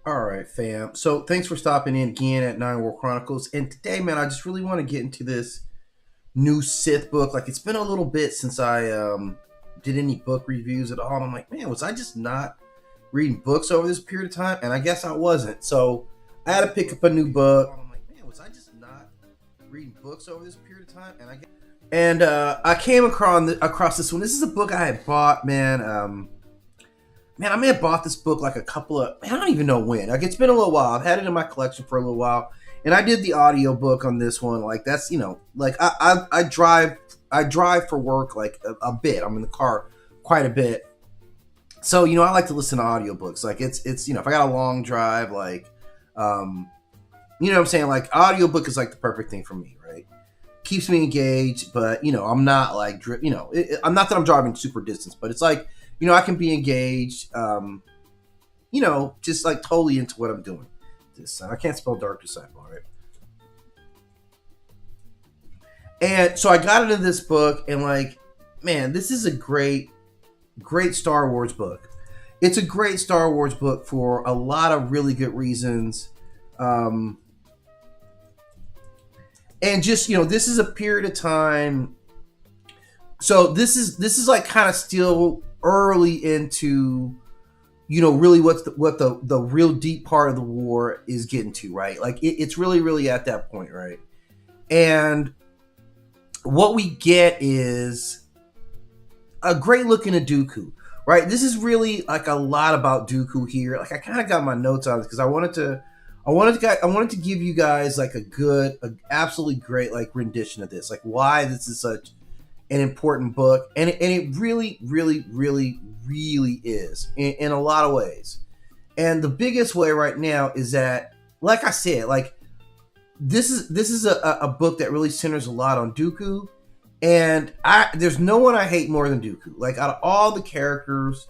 All right, fam. So thanks for stopping in again at Nine War Chronicles. And today, man, I just really want to get into this new Sith book. Like, it's been a little bit since I did any book reviews at all. And I'm like, man, was I just not reading books over this period of time? And I guess I wasn't. So I had to pick up a new book. I'm like, man, was I just not reading books over this period of time? And I came across this one. This is a book I had bought, man. Man, I may have bought this book like a couple of, man, I don't even know when. Like, it's been a little while. I've had it in my collection for a little while. And I did the audio book on this one. Like, that's, like I drive for work like a bit. I'm in the car quite a bit. So, I like to listen to audiobooks. Like, it's if I got a long drive, like, you know what I'm saying? Like, audiobook is like the perfect thing for me, right? Keeps me engaged, but, I'm not like, I'm not that I'm driving super distance, but it's like, I can be engaged, just like totally into what I'm doing. I can't spell dark disciple, right? And so I got into this book, and like, man, this is a great Star Wars book. It's a great Star Wars book for a lot of really good reasons. And just, this is a period of time. So this is like kind of still early into, really what the real deep part of the war is getting to, right? Like it's really at that point, right? And what we get is a great look into Dooku, right? This is really like a lot about Dooku here. Like I kind of got my notes on this because I wanted to give you guys like a absolutely great like rendition of this, like why this is such an important book, and it really is in a lot of ways. And the biggest way right now is that, like I said, like this is a book that really centers a lot on Dooku, and there's no one I hate more than Dooku. Like out of all the characters,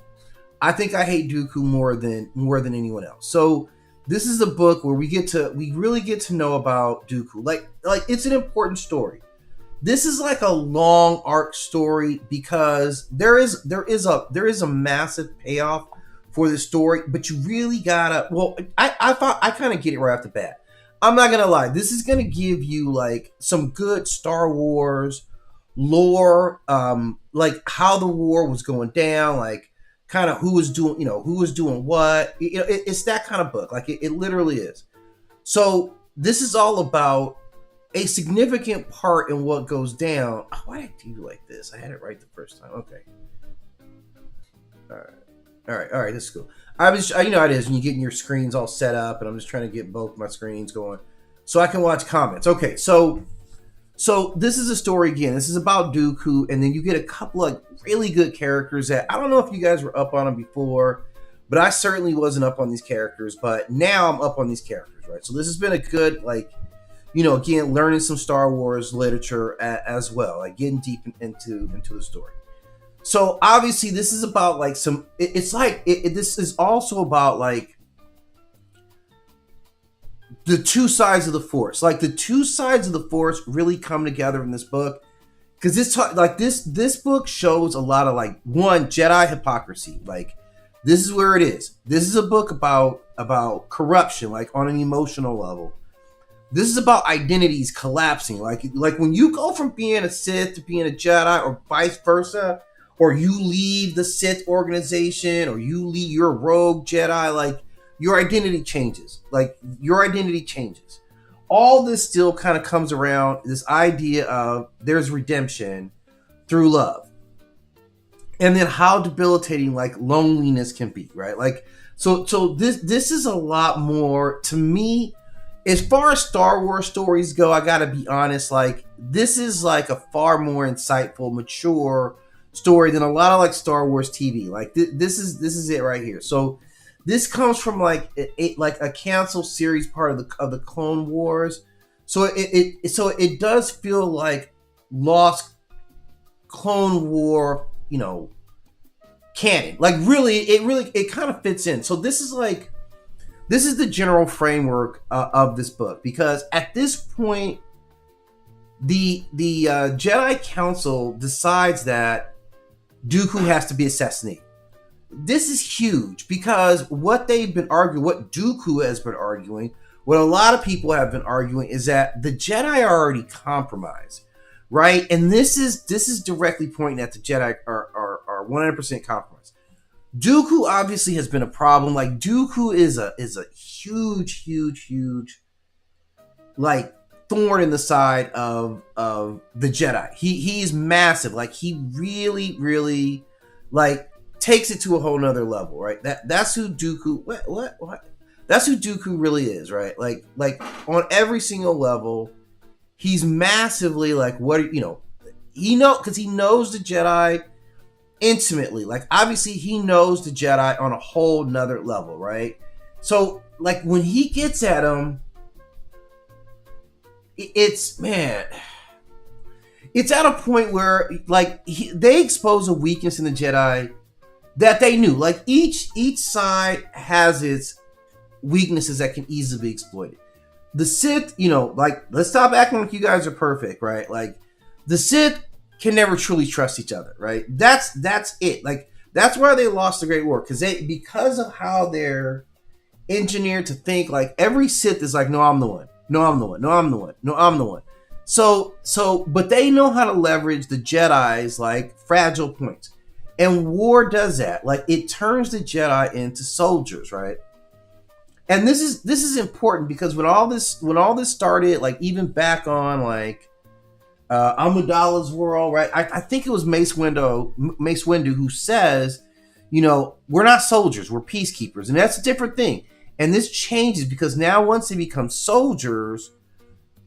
I think I hate Dooku more than anyone else. So this is a book where we really get to know about Dooku. Like it's an important story. This is like a long arc story because there is a massive payoff for this story, but you really gotta. Well, I thought I kind of get it right off the bat. I'm not gonna lie. This is gonna give you like some good Star Wars lore, like how the war was going down, like kind of who was doing what. It's that kind of book. Like it literally is. So this is all about a significant part in what goes down. Oh, why did I do like this? I had it right the first time. Okay. All right. This is cool. How it is when you get your screens all set up, and I'm just trying to get both my screens going so I can watch comments. Okay, so this is a story again. This is about Dooku, and then you get a couple of really good characters that I don't know if you guys were up on them before, but I certainly wasn't up on these characters. But now I'm up on these characters, right? So this has been a good again, learning some Star Wars literature as well, like getting deep into the story. So obviously, this is about like some. This is also about like the two sides of the Force. Like the two sides of the Force really come together in this book because this book shows a lot of like one Jedi hypocrisy. Like this is where it is. This is a book about corruption, like on an emotional level. This is about identities collapsing. Like when you go from being a Sith to being a Jedi or vice versa, or you leave the Sith organization or you're a rogue Jedi, like your identity changes. All this still kind of comes around this idea of there's redemption through love. And then how debilitating like loneliness can be, right? Like so this is a lot more to me. As far as Star Wars stories go, I gotta be honest, like this is like a far more insightful, mature story than a lot of like Star Wars TV. Like this is it right here. So this comes from like a canceled series part of the Clone Wars. So it does feel like lost Clone War, canon. Like it kind of fits in. So this is the general framework of this book, because at this point, the Jedi Council decides that Dooku has to be assassinated. this is huge because what they've been arguing, what Dooku has been arguing, what a lot of people have been arguing is that the Jedi are already compromised, right? And this is directly pointing at the Jedi are 100% compromised. Dooku obviously has been a problem. Like Dooku is a huge like thorn in the side of the Jedi. He's massive. Like he really like takes it to a whole nother level, right? That's who Dooku what? That's who Dooku really is, right? Like on every single level, he's massively like because he knows the Jedi intimately. Like obviously he knows the Jedi on a whole nother level, right? So like when he gets at him, it's at a point where like they expose a weakness in the Jedi that they knew. Like each side has its weaknesses that can easily be exploited. The Sith, like let's stop acting like you guys are perfect, right? Like the Sith can never truly trust each other, right? That's it. Like that's why they lost the Great War because of how they're engineered to think. Like every Sith is like, no, I'm the one. No, I'm the one. No, I'm the one. No, I'm the one. So, but they know how to leverage the Jedi's like fragile points, and war does that. Like it turns the Jedi into soldiers, right? And this is important because when all this started, like even back on like Amidala's world, right? I think it was Mace Windu who says, we're not soldiers, we're peacekeepers, and that's a different thing. And this changes because now once they become soldiers,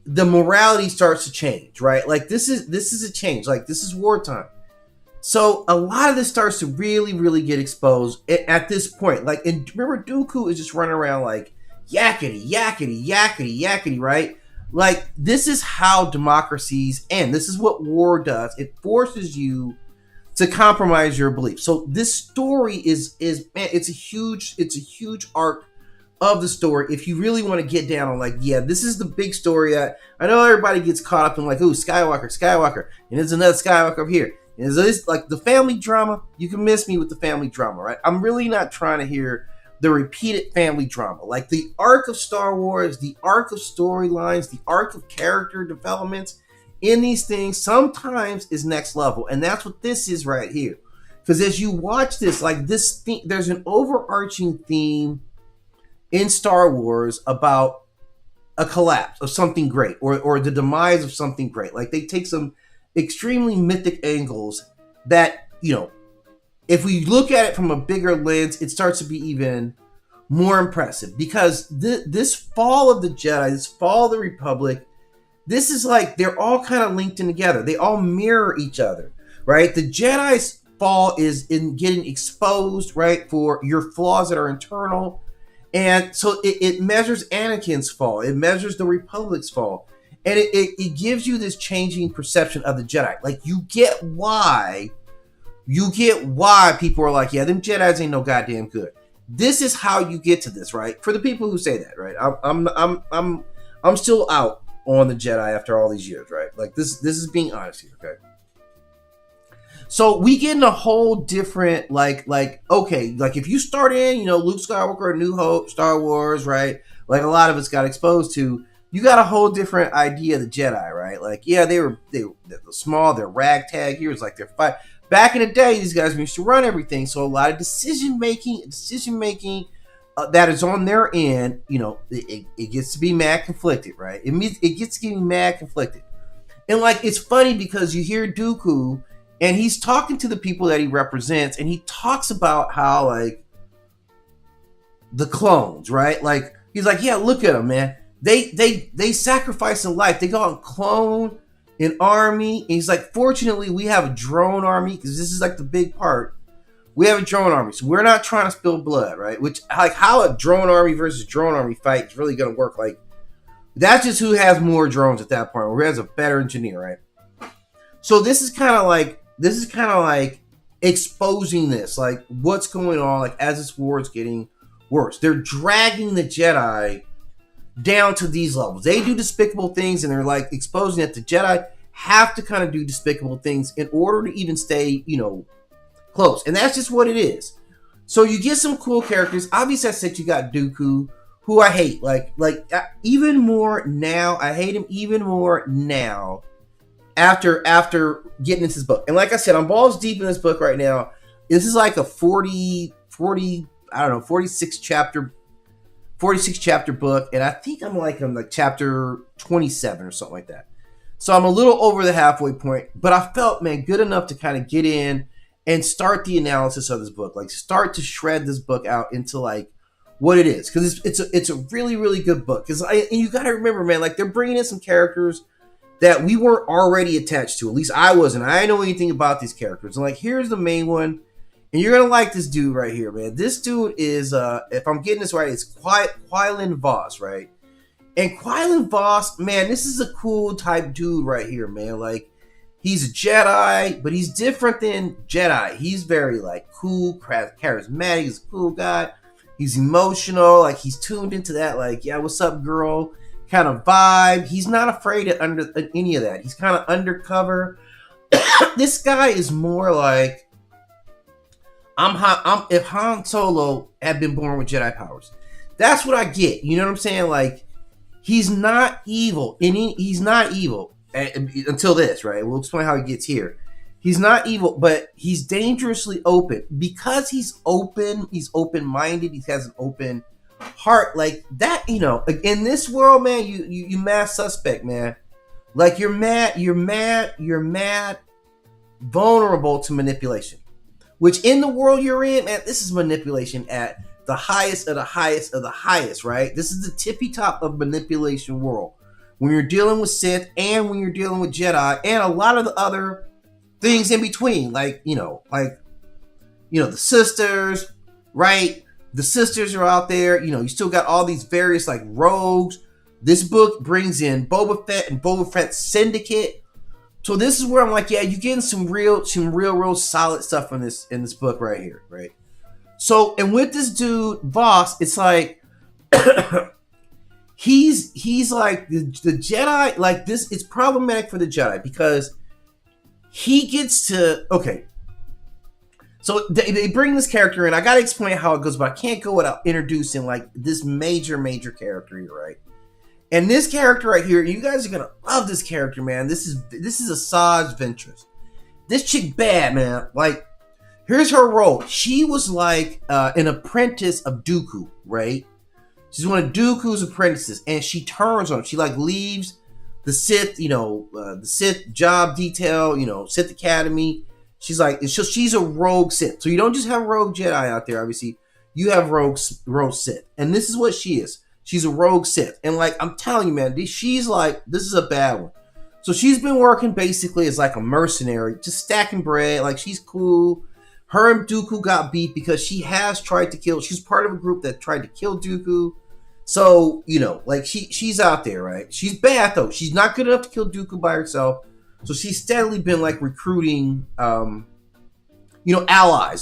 the morality starts to change, right? Like this is a change. Like this is wartime. So a lot of this starts to really get exposed at this point. Like, and remember, Dooku is just running around like yakety, right? Like this is how democracies end. This is what war does. It forces you to compromise your beliefs. So this story is man, it's a huge arc of the story. If you really want to get down on like, yeah, this is the big story that I know everybody gets caught up in, like, ooh, Skywalker, and there's another Skywalker up here. And so this like the family drama, you can miss me with the family drama, right? I'm really not trying to hear the repeated family drama. Like the arc of Star Wars, the arc of storylines, the arc of character developments in these things sometimes is next level. And that's what this is right here. Because as you watch this, like this thing, there's an overarching theme in Star Wars about a collapse of something great or the demise of something great. Like they take some extremely mythic angles that, if we look at it from a bigger lens, it starts to be even more impressive because this fall of the Jedi, this fall of the Republic, this is like they're all kind of linked in together. They all mirror each other, right? The Jedi's fall is in getting exposed, right, for your flaws that are internal. And so it measures Anakin's fall. It measures the Republic's fall. And it gives you this changing perception of the Jedi. Like you get why people are like, yeah, them Jedis ain't no goddamn good. This is how you get to this, right? For the people who say that, right? I'm still out on the Jedi after all these years, right? Like this is being honest here, okay? So we get in a whole different okay, like if you start in, Luke Skywalker, New Hope, Star Wars, right? Like a lot of us got exposed to. You got a whole different idea of the Jedi, right? Like, yeah, they're small, they're ragtag heroes, like they're fight. Back in the day, these guys used to run everything, so a lot of decision making that is on their end, it gets to be mad conflicted, right? It gets to be mad conflicted, and like it's funny because you hear Dooku, and he's talking to the people that he represents, and he talks about how like the clones, right? Like he's like, yeah, look at them, man. They sacrifice in life. They go out and clone an army. And he's like, fortunately, we have a drone army because this is like the big part. We have a drone army, so we're not trying to spill blood, right? Which like how a drone army versus drone army fight is really going to work. Like that's just who has more drones at that point, or who has a better engineer, right? So this is kind of like exposing this, like what's going on, like as this war is getting worse. They're dragging the Jedi down to these levels. They do despicable things, and they're like exposing that the Jedi have to kind of do despicable things in order to even stay, close. And that's just what it is. So you get some cool characters. Obviously, I said you got Dooku, who I hate. Even more now. I hate him even more now after getting into this book. And like I said, I'm balls deep in this book right now. This is like a 46 chapter book, and I think I'm like chapter 27 or something like that. So I'm a little over the halfway point, but I felt, man, good enough to kind of get in and start the analysis of this book, like start to shred this book out into like what it is, because it's a really, really good book. Because you got to remember, man, like they're bringing in some characters that we weren't already attached to. At least I wasn't. I didn't know anything about these characters. And like, here's the main one, and you're gonna like this dude right here, man. This dude is, if I'm getting this right, it's Quillen Voss, right? And Quillen Voss, man, this is a cool type dude right here, man. Like, he's a Jedi, but he's different than Jedi. He's very like cool, charismatic. He's a cool guy. He's emotional. Like, he's tuned into that, like, yeah, what's up, girl, kind of vibe. He's not afraid of any of that. He's kind of undercover. This guy is more like, if Han Solo had been born with Jedi powers. That's what I get. You know what I'm saying? Like, he's not evil. He's not evil until this, right? We'll explain how he gets here. He's not evil, but he's dangerously open. Because he's open, he's open-minded, he has an open heart. Like that, you know, in this world, man, you mad suspect, man. Like you're mad vulnerable to manipulation. Which in the world you're in, man, this is manipulation at the highest of the highest of the highest, right? This is the tippy top of manipulation world. When you're dealing with Sith and when you're dealing with Jedi and a lot of the other things in between, like, the sisters, right? The sisters are out there. You know, you still got all these various like rogues. This book brings in Boba Fett and Boba Fett's syndicate. So this is where I'm like, yeah, you're getting some real solid stuff in this book right here, right? So, and with this dude Voss, it's like he's like the Jedi. Like this, it's problematic for the Jedi because he gets to So they bring this character in. I gotta explain how it goes, but I can't go without introducing like this major character here, right? And this character right here, you guys are gonna love this character, man. This is Asajj Ventress. This chick bad, man. Like, here's her role. She was like an apprentice of Dooku, right? She's one of Dooku's apprentices, and she turns on him. She like leaves the Sith, the Sith job detail, Sith Academy. She's like, she's a rogue Sith. So you don't just have rogue Jedi out there, obviously. You have rogue Sith, and this is what she is. She's a rogue Sith. And like, I'm telling you, man, she's like, this is a bad one. So she's been working basically as like a mercenary, just stacking bread. Like, she's cool. Her and Dooku got beef because she has tried to kill. She's part of a group that tried to kill Dooku. So, like she's out there, right? She's bad though. She's not good enough to kill Dooku by herself. So she's steadily been like recruiting, allies,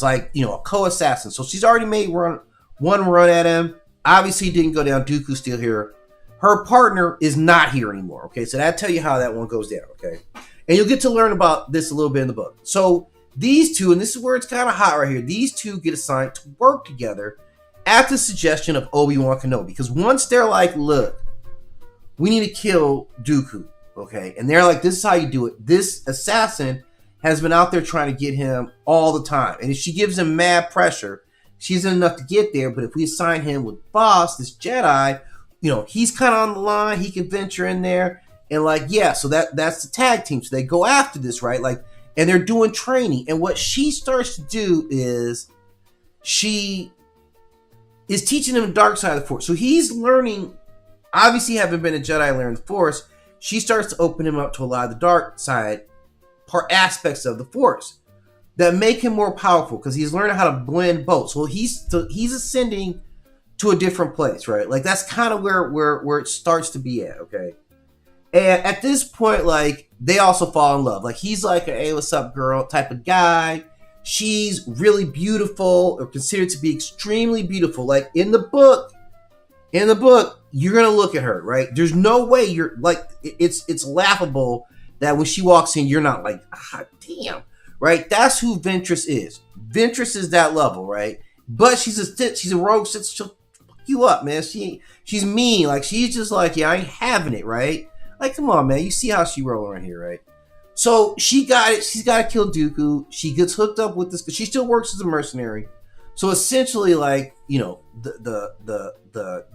like, a co-assassin. So she's already made one run at him. Obviously didn't go down. Dooku's still here. Her partner is not here anymore. Okay, so that'll tell you how that one goes down. Okay, and you'll get to learn about this a little bit in the book. So these two, and this is where it's kind of hot right here. These two get assigned to work together at the suggestion of Obi-Wan Kenobi, because once they're like, look, we need to kill Dooku. Okay, and they're like, this is how you do it. This assassin has been out there trying to get him all the time, and if she gives him mad pressure, she isn't enough to get there. But if we assign him with Voss, this Jedi, he's kind of on the line. He can venture in there, and like, yeah, so that's the tag team. So they go after this, right? Like, and they're doing training. And what she starts to do is she is teaching him the dark side of the Force. So he's learning. Obviously, having been a Jedi, learning the Force, she starts to open him up to a lot of the dark side aspects of the Force that make him more powerful, because he's learning how to blend both. So he's ascending to a different place, right? Like, that's kind of where it starts to be at, okay? And at this point, like, they also fall in love. Like, he's like a, hey, what's up, girl type of guy. She's really beautiful, or considered to be extremely beautiful. Like, in the book, you're gonna look at her, right? There's no way you're like, it's laughable that when she walks in, you're not like, damn. Right? That's who Ventress is. Ventress is that level, right? but she's a rogue Sith. She'll fuck you up, man. She's mean. Like she's just like, yeah, I ain't having it, right? Like, come on, man. You see how she rolling right here, right? So she got it. She's got to kill Dooku. She gets hooked up with this because she still works as a mercenary. So essentially, like, you know, the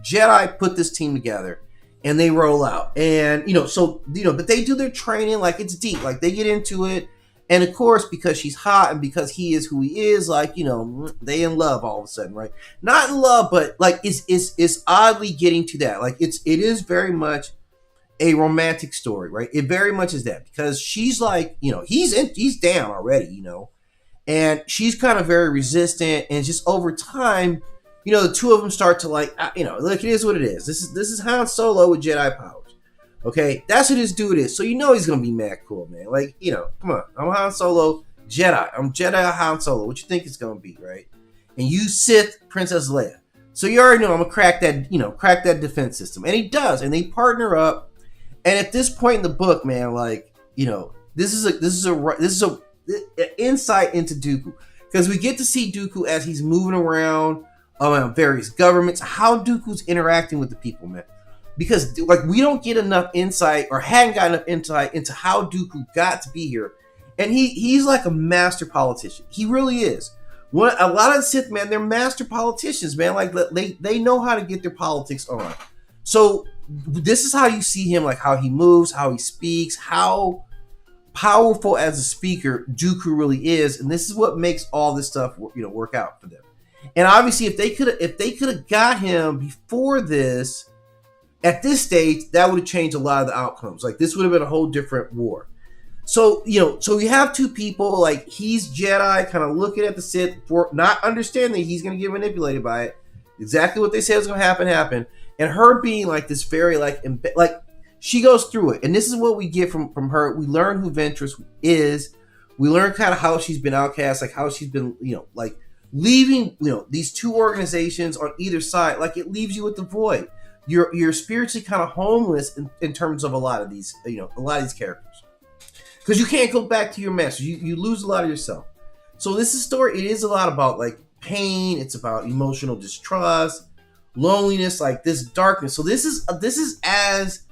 Jedi put this team together and they roll out. And, you know, so, you know, but they do their training like it's deep. Like they get into it. And of course, because she's hot and because he is who he is, like, you know, they in love all of a sudden, right? Not in love, but like it's oddly getting to that. Like it is very much a romantic story, right? It very much is that because she's like, you know, he's down already, you know, and she's kind of very resistant, and just over time, you know, the two of them start to like, you know, look, it is what it is. This is Han Solo with Jedi powers. Okay, that's what this dude is. So you know he's gonna be mad cool, man. Like, you know, come on, I'm Han Solo Jedi. I'm Jedi Han Solo. What you think it's gonna be, right? And you Sith Princess Leia. So you already know I'm gonna crack that defense system, and he does, and they partner up. And at this point in the book, man, like, you know, this is a insight into Dooku, because we get to see Dooku as he's moving around various governments, how Dooku's interacting with the people, man. Because like we don't get enough insight, or hadn't got enough insight into how Dooku got to be here, and he's like a master politician. He really is. A lot of the Sith, man, they're master politicians, man. Like they know how to get their politics on. So this is how you see him, like how he moves, how he speaks, how powerful as a speaker Dooku really is, and this is what makes all this stuff, you know, work out for them. And obviously, if they could have got him before this, at this stage, that would have changed a lot of the outcomes. Like this would have been a whole different war. So, you know, so you have two people, like he's Jedi, kind of looking at the Sith, for not understanding he's going to get manipulated by it. Exactly what they said was going to happen. And her being like this very like she goes through it. And this is what we get from her. We learn who Ventress is. We learn kind of how she's been outcast, like how she's been, you know, like leaving, you know, these two organizations on either side. Like it leaves you with the void. You're spiritually kind of homeless in terms of a lot of these, you know, a lot of these characters. Because you can't go back to your master. You lose a lot of yourself. So this is story. It is a lot about like pain. It's about emotional distrust, loneliness, like this darkness. So this is as,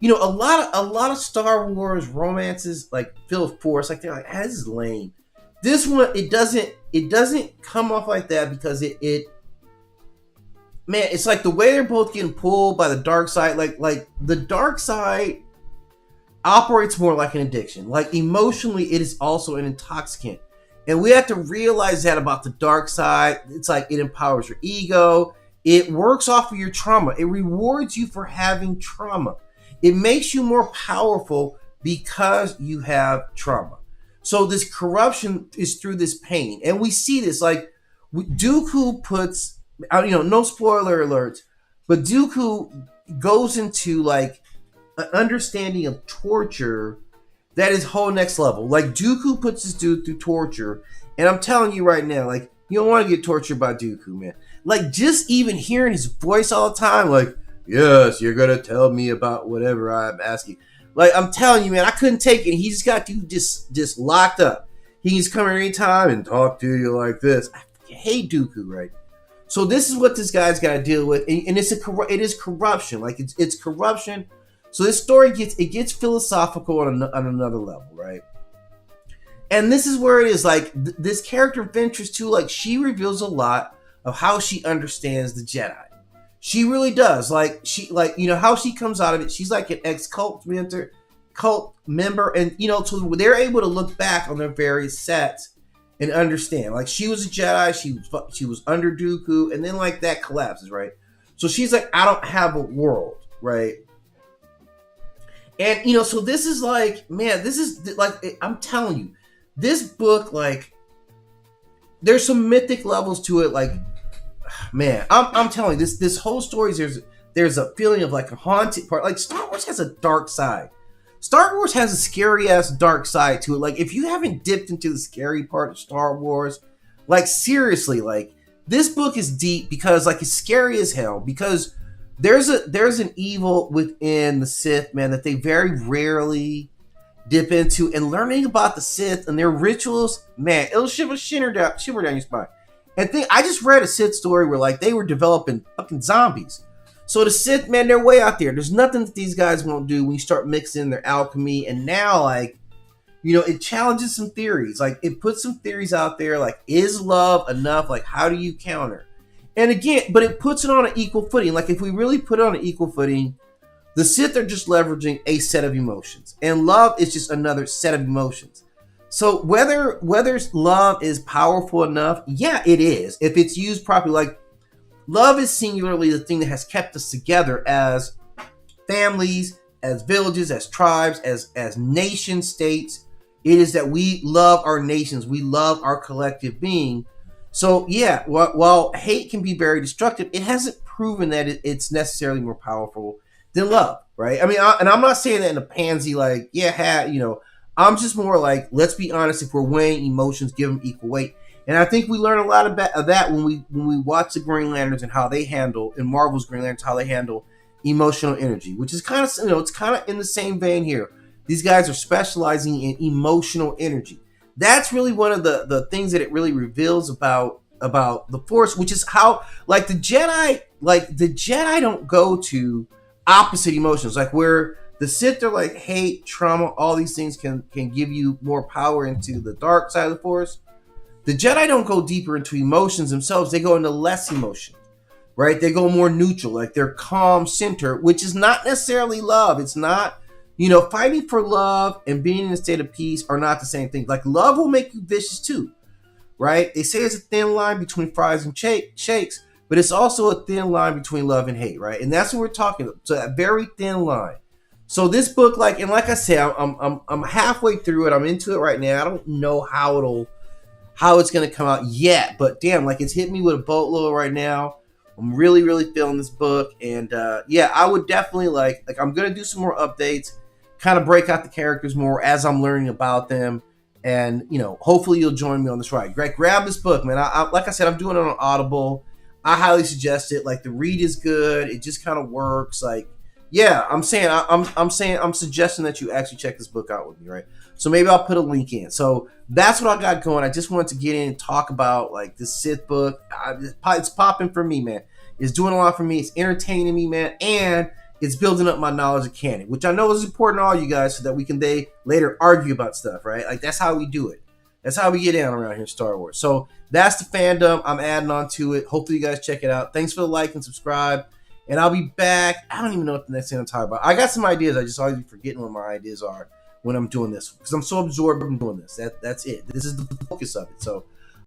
you know, a lot of Star Wars romances like feel forced. Like they're like, this is lame. This one, it doesn't come off like that, because it man, it's like the way they're both getting pulled by the dark side. Like the dark side operates more like an addiction. Like emotionally, it is also an intoxicant. And we have to realize that about the dark side. It's like it empowers your ego. It works off of your trauma. It rewards you for having trauma. It makes you more powerful because you have trauma. So this corruption is through this pain. And we see this, like Dooku puts, you know, no spoiler alerts, but Dooku goes into like an understanding of torture that is whole next level. Like Dooku puts this dude through torture, and I'm telling you right now, like you don't want to get tortured by Dooku, man. Like just even hearing his voice all the time, like, yes, you're gonna tell me about whatever I'm asking. Like I'm telling you, man, I couldn't take it. He just got you just locked up. He can just come anytime and talk to you like this. I hate Dooku, right? So this is what this guy's got to deal with, and it is corruption. Like it's corruption. So this story gets philosophical on another level, right? And this is where it is like this character Ventress too. Like she reveals a lot of how she understands the Jedi. She really does. Like you know how she comes out of it. She's like an cult member, and you know, so they're able to look back on their various sets and understand. Like she was a Jedi. She was under Dooku, and then like that collapses, right? So she's like, I don't have a world, right? And, you know, so this is like, man, this is like, I'm telling you, this book, like, there's some mythic levels to it. Like, man, I'm telling you, this whole story, there's a feeling of like a haunted part. Like Star Wars has a dark side. Star Wars has a scary ass dark side to it. Like if you haven't dipped into the scary part of Star Wars, like seriously, like this book is deep because like it's scary as hell, because there's an evil within the Sith, man, that they very rarely dip into. And learning about the Sith and their rituals, man, it'll shimmer down your spine. And I just read a Sith story where like they were developing fucking zombies. So the Sith, man, they're way out there. There's nothing that these guys won't do when you start mixing their alchemy. And now, like, it challenges some theories. Like, it puts some theories out there. Like, is love enough? Like, how do you counter? And again, but it puts it on an equal footing. Like, if we really put it on an equal footing, the Sith are just leveraging a set of emotions, and love is just another set of emotions. So whether love is powerful enough, yeah, it is. If it's used properly, like love is singularly the thing that has kept us together as families, as villages, as tribes, as nation states. It is that we love our nations, we love our collective being. So yeah, while hate can be very destructive, it hasn't proven that it's necessarily more powerful than love, right? I mean, and I'm not saying that in a pansy, like, I'm just more like, let's be honest, if we're weighing emotions, give them equal weight. And I think we learn a lot of that when we watch the Green Lanterns and how they handle, in Marvel's Green Lanterns, how they handle emotional energy, which is kind of, it's kind of in the same vein here. These guys are specializing in emotional energy. That's really one of the things that it really reveals about the Force, which is how, like, the Jedi don't go to opposite emotions, like where the Sith are like hate, trauma, all these things can give you more power into the dark side of the Force. The Jedi don't go deeper into emotions themselves. They go into less emotion, right? They go more neutral, like they're calm center, which is not necessarily love. It's not, fighting for love and being in a state of peace are not the same thing. Like, love will make you vicious too, right? They say it's a thin line between fries and shakes, but it's also a thin line between love and hate, right? And that's what we're talking about. So that very thin line. So this book, like I said, I'm halfway through it. I'm into it right now. I don't know how it's gonna come out yet, but damn, like, it's hit me with a boatload right now. I'm really, really feeling this book, and I would definitely like I'm gonna do some more updates, kind of break out the characters more as I'm learning about them, and hopefully you'll join me on this ride. Grab this book, man. I like I said, I'm doing it on Audible. I highly suggest it. Like, the read is good. It just kind of works. Like, yeah, I'm suggesting that you actually check this book out with me, right? So maybe I'll put a link in. So that's what I got going. I just wanted to get in and talk about like this Sith book. It's popping for me, man. It's doing a lot for me. It's entertaining me, man, and it's building up my knowledge of canon, which I know is important to all you guys, so that we can later argue about stuff, right? Like, that's how we do it. That's how we get down around here in Star Wars. So that's the fandom. I'm adding on to it. Hopefully you guys check it out. Thanks for the like and subscribe. And I'll be back. I don't even know what the next thing I'm talking about. I got some ideas. I just always be forgetting what my ideas are when I'm doing this, because I'm so absorbed in doing this. That's it. This is the focus of it. So